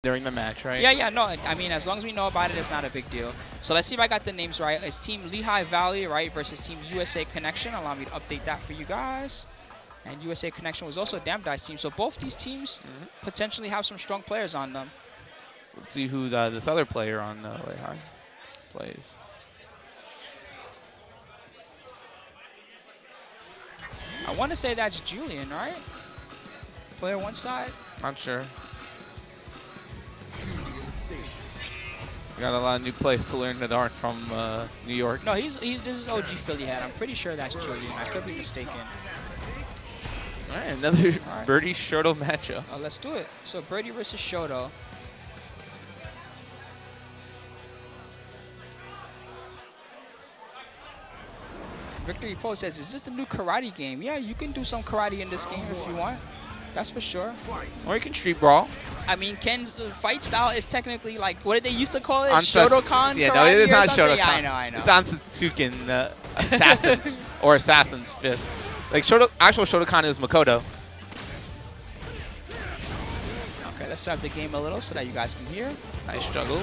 during the match, right? Yeah, yeah, no, I mean, as long as we know about it, it's not a big deal. So let's see if I got the names right. It's Team Lehigh Valley, right, versus Team USA Connection. Allow me to update that for you guys. And USA Connection was also a Damn Dice team. So both these teams potentially have some strong players on them. Let's see who this other player on Lehigh plays. I want to say that's Julian, right? Player one side. Not sure. Got a lot of new plays to learn that aren't from New York. No, this is OG Philly head. I'm pretty sure that's Julian. I could be mistaken. All right, another Birdie Shoto matchup. Let's do it. So Birdie versus Shoto. Victory Post says, is this the new karate game? Yeah, you can do some karate in this game if you want. That's for sure. Or you can street brawl. I mean, Ken's fight style is technically like, what did they used to call it? Shotokan Shotokan yeah, karate no, it is not something? Shotokan. Yeah, I know. It's Ansatsuken Assassin's or Assassin's Fist. Like, actual Shotokan is Makoto. Okay, let's set up the game a little so that you guys can hear. Nice struggle.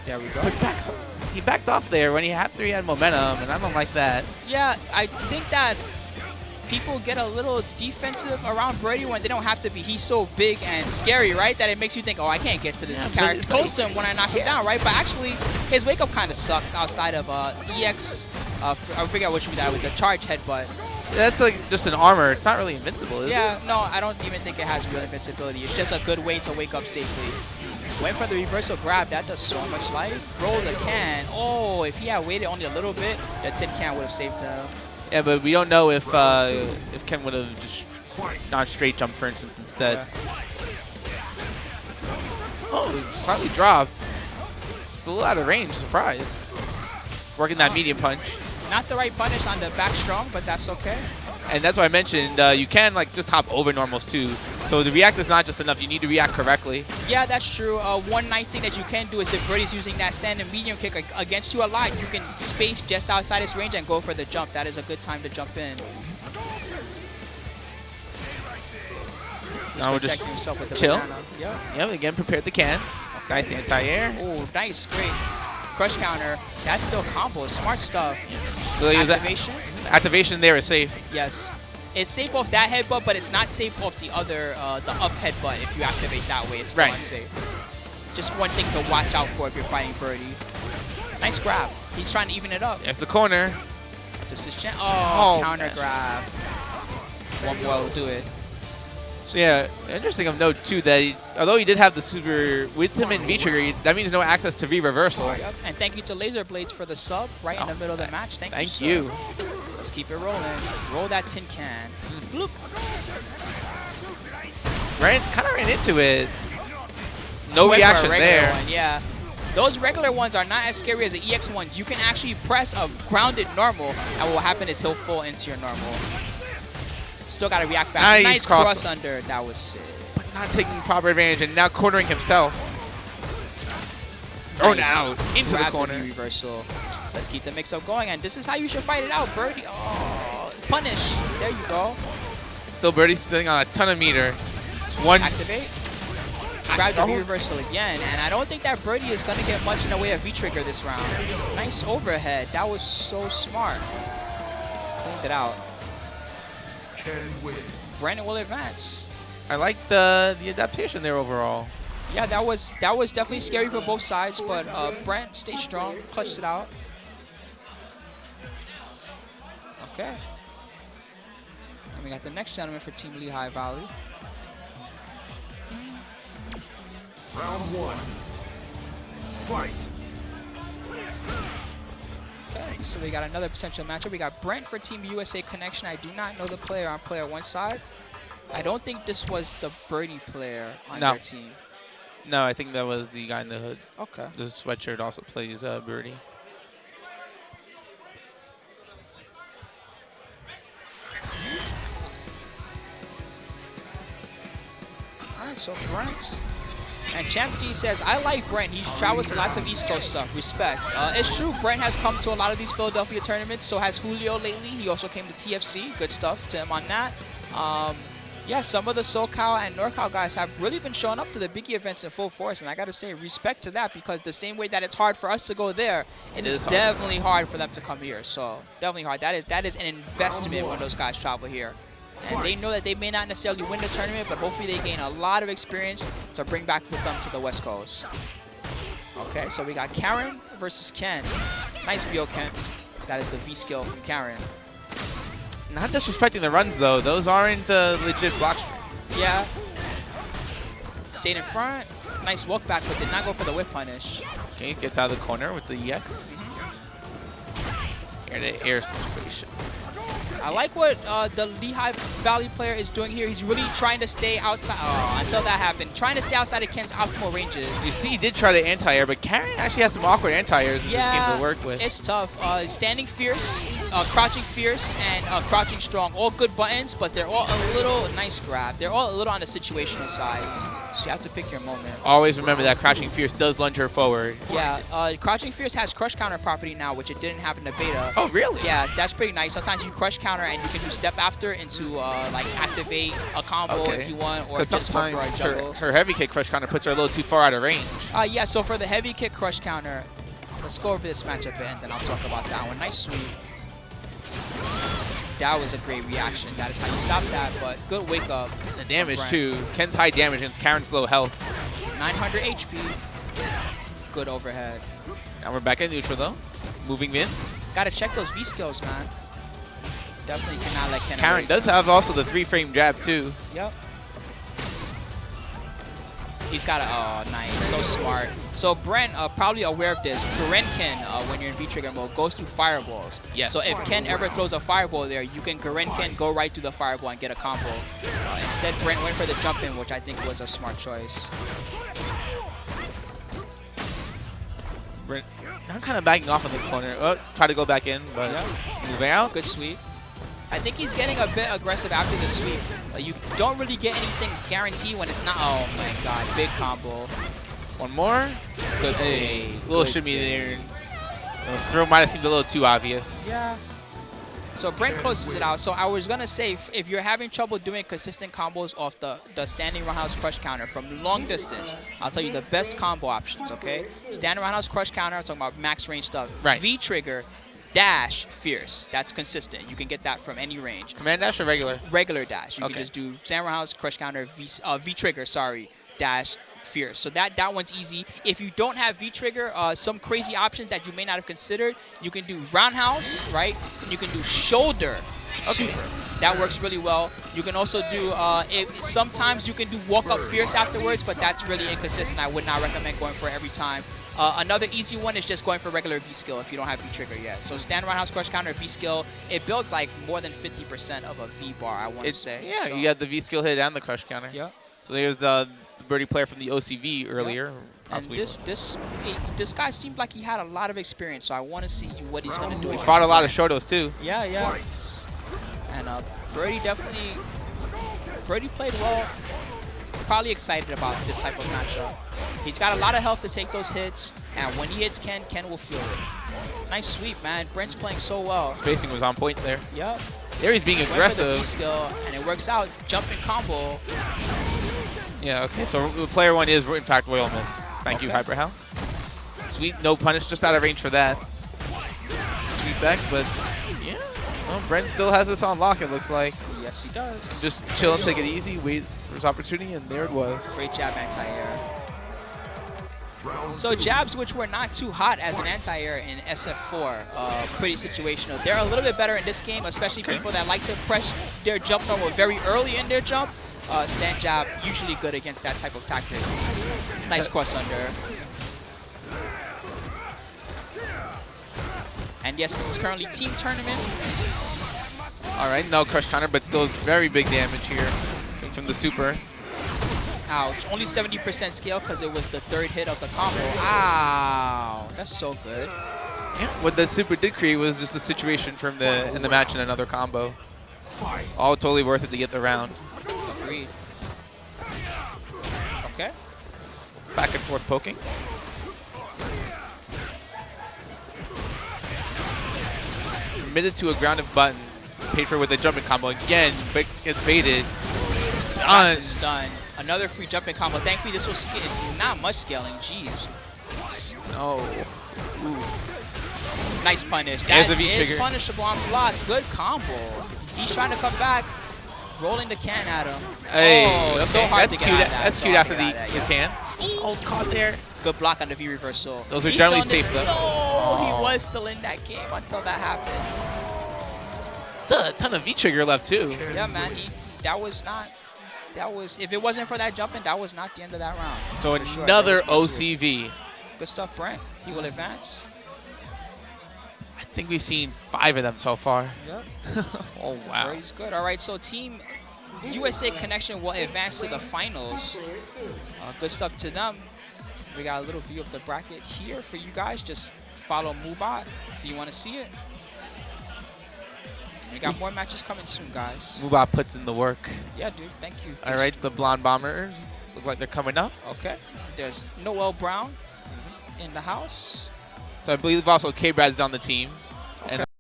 There we go. He backed off there when he had momentum, and I don't like that. Yeah, I think that people get a little defensive around Brady when they don't have to be. He's so big and scary, right, that it makes you think, oh, I can't get to this character close to him when I knock him down, right? But actually, his wake-up kind of sucks outside of EX. I forget which one that was, the charge headbutt. That's like just an armor. It's not really invincible, is it? Yeah, no, I don't even think it has real invincibility. It's just a good way to wake up safely. Went for the reversal grab. That does so much life. Roll the can. Oh, if he had waited only a little bit, the tin can would have saved him. Yeah, but we don't know if Ken would have just not straight jump, for instance, instead. Yeah. Oh, slightly dropped. Still out of range. Surprise. Working that medium punch. Not the right punish on the back strong, but that's okay. And that's why I mentioned you can like just hop over normals too. So the react is not just enough. You need to react correctly. Yeah, that's true. One nice thing that you can do is if Birdie's using that standing medium kick against you a lot, you can space just outside his range and go for the jump. That is a good time to jump in. Now we're just himself with the chill. Yeah. Yep, again, prepared the can. Okay. Nice anti-air. Oh, nice, great. Crush counter. That's still combo. Smart stuff. So activation. Activation there is safe. Yes. It's safe off that headbutt, but it's not safe off the other, the up headbutt. If you activate that way, it's still unsafe. Just one thing to watch out for if you're fighting Birdie. Nice grab. He's trying to even it up. There's the corner. Just his chin. Oh, counter grab. One more will do it. So yeah, interesting of note too that although he did have the super with him in V-trigger, that means no access to V-reversal. Yep. And thank you to Laser Blades for the sub right in the middle of the match. Thank you. Let's keep it rolling. Roll that tin can. Bloop. Kind of ran into it. No reaction there. One, yeah. Those regular ones are not as scary as the EX ones. You can actually press a grounded normal, and what will happen is he'll fall into your normal. Still got to react fast. Nice cross under. That was sick. But not taking proper advantage and now cornering himself. Thrown out into the corner. Reversal. Let's keep the mix-up going, and this is how you should fight it out, Birdie. Oh, punish. There you go. Still Birdie sitting on a ton of meter. It's one. Activate. Grab the reversal again, and I don't think that Birdie is going to get much in the way of V-trigger this round. Nice overhead. That was so smart. Cleaned it out. Brandon will advance. I like the adaptation there overall. Yeah, that was definitely scary for both sides, but Brent stayed strong, clutched it out. Okay. And we got the next gentleman for Team Lehigh Valley. Round one. Fight. Okay, so we got another potential matchup. We got Brent for Team USA Connection. I do not know the player on player one side. I don't think this was the Birdie player on their team. No, I think that was the guy in the hood. Okay. The sweatshirt also plays Birdie. All right, so Brent. And Champ D says, I like Brent. He travels to lots of East Coast stuff. Respect. It's true, Brent has come to a lot of these Philadelphia tournaments. So has Julio lately. He also came to TFC. Good stuff to him on that. Yeah, some of the SoCal and NorCal guys have really been showing up to the Biggie events in full force, and I got to say respect to that, because the same way that it's hard for us to go there, it is definitely hard for them to come here. So definitely hard. That is an investment when those guys travel here. And they know that they may not necessarily win the tournament, but hopefully they gain a lot of experience to bring back with them to the West Coast. Okay, so we got Karen versus Ken. Nice BO, Ken. That is the V skill from Karen. Not disrespecting the runs, though. Those aren't legit block strings. Yeah. Stayed in front. Nice walk back, but did not go for the whip punish. Okay, gets out of the corner with the EX. Here, the air situation. I like what the Lehigh Valley player is doing here. He's really trying to stay outside. Oh, until that happened. Trying to stay outside of Ken's optimal ranges. You see, he did try to anti-air, but Karen actually has some awkward anti-airs in this game to work with. It's tough. Standing fierce, crouching fierce, and crouching strong. All good buttons, but they're all a little nice grab. They're all a little on the situational side. So you have to pick your moment. Always remember that crouching fierce does lunge her forward. Yeah, crouching fierce has crush counter property now, which it didn't have in the beta. Oh, really? Yeah, that's pretty nice. Sometimes you crush counter and you can do step after into like activate a combo if you want, or just hook for a juggle. Her heavy kick crush counter puts her a little too far out of range. Yeah, so for the heavy kick crush counter, let's go over this matchup and then I'll talk about that one. Nice sweep. That was a great reaction. That is how you stop that, but good wake up. The damage too. Ken's high damage against Karen's low health. 900 HP. Good overhead. Now we're back in neutral though. Moving in. Gotta check those V skills, man. Definitely cannot let Ken Karen does have also the 3-frame jab too. Yep. He's got a, oh, nice, so smart. So Brent, probably aware of this, Gurenkin, when you're in V-trigger mode, goes through fireballs. Yes. So if Ken ever throws a fireball there, you can Gurenkin go right through the fireball and get a combo. Instead, Brent went for the jump in, which I think was a smart choice. Brent, now kind of backing off in the corner. Oh, try to go back in, but moving out. Good sweep. I think he's getting a bit aggressive after the sweep. You don't really get anything guaranteed when it's not. Oh my god, big combo. One more. Good. Hey, little shimmy there. Throw might have seemed a little too obvious. Yeah. So Brent closes it out. So I was gonna say, if you're having trouble doing consistent combos off the standing roundhouse crush counter from long distance, I'll tell you the best combo options. Okay, standing roundhouse crush counter. I'm talking about max range stuff. Right. V trigger. Dash fierce. That's consistent. You can get that from any range. Command dash or regular? Regular dash. You can just do standing roundhouse crush counter V trigger. Sorry, dash fierce. So that one's easy. If you don't have V trigger, some crazy options that you may not have considered. You can do roundhouse, right? You can do shoulder. Super. That works really well. You can also do, sometimes you can do walk up fierce afterwards, but that's really inconsistent. I would not recommend going for it every time. Another easy one is just going for regular V skill if you don't have V trigger yet. So stand roundhouse crush counter V skill, it builds like more than 50% of a V bar, I want to say. Yeah, so, you got the V skill hit and the crush counter. Yeah. So there's the birdie player from the OCV earlier. And this guy seemed like he had a lot of experience, so I want to see what he's going to do. He fought a lot of Shotos too. Yeah. And Brody played well. Probably excited about this type of matchup. He's got a lot of health to take those hits, and when he hits Ken will feel it. Nice sweep, man. Brent's playing so well. Spacing was on point there. Yep. There he's being aggressive. Skill, and it works out. Jumping combo. Yeah, okay. So player one is, in fact, Royal Miss. Thank you, Hyperhal. Sweep, no punish, just out of range for that. Sweep X, but yeah. Well, Brent still has this on lock, it looks like. Yes, he does. Just chill and take it easy, wait for his opportunity, and there it was. Great jab anti-air. So jabs which were not too hot as an anti-air in SF4, pretty situational. They're a little bit better in this game, especially people that like to press their jump normal very early in their jump. Stand jab, usually good against that type of tactic. Nice cross under. And yes, this is currently team tournament. All right, no crush counter, but still very big damage here from the super. Ouch. Only 70% scale because it was the third hit of the combo. Ow. That's so good. Yeah, what that super did create was just a situation from in the match and another combo. All totally worth it to get the round. Agreed. Okay. Back and forth poking. Committed to a grounded button. Paid for with a jumping combo again, but gets baited. Done. Stun. Another free jumping combo. Thankfully, this was not much scaling. Jeez. No. Nice punish. There's That the V is trigger. punishable on block. Good combo. He's trying to come back. Rolling the can at him. Hey, oh, okay. so hard That's to get cute. out of that. That's So cute hard after to the, get out of the that, can. Oh, caught there. Good block on the V reversal. Those are He's generally still in safe, this- though. No, Oh. he was still in that game until that happened. Still a ton of V trigger left too. Yeah, man. That was not. That was. If it wasn't for that jumping, that was not the end of that round. So For sure. another There was more to it. OCV. Good stuff, Brent. He will advance. I think we've seen 5 of them so far. Yep. Oh wow. Very good. All right, so Team USA Connection will advance to the finals. Good stuff to them. We got a little view of the bracket here for you guys. Just follow Mubot if you want to see it. We got more matches coming soon, guys. Mubot puts in the work. Yeah, dude. Thank you. All right, the Blonde Bombers look like they're coming up. Okay. There's Noel Brown in the house. So I believe also K-Brad's on the team. And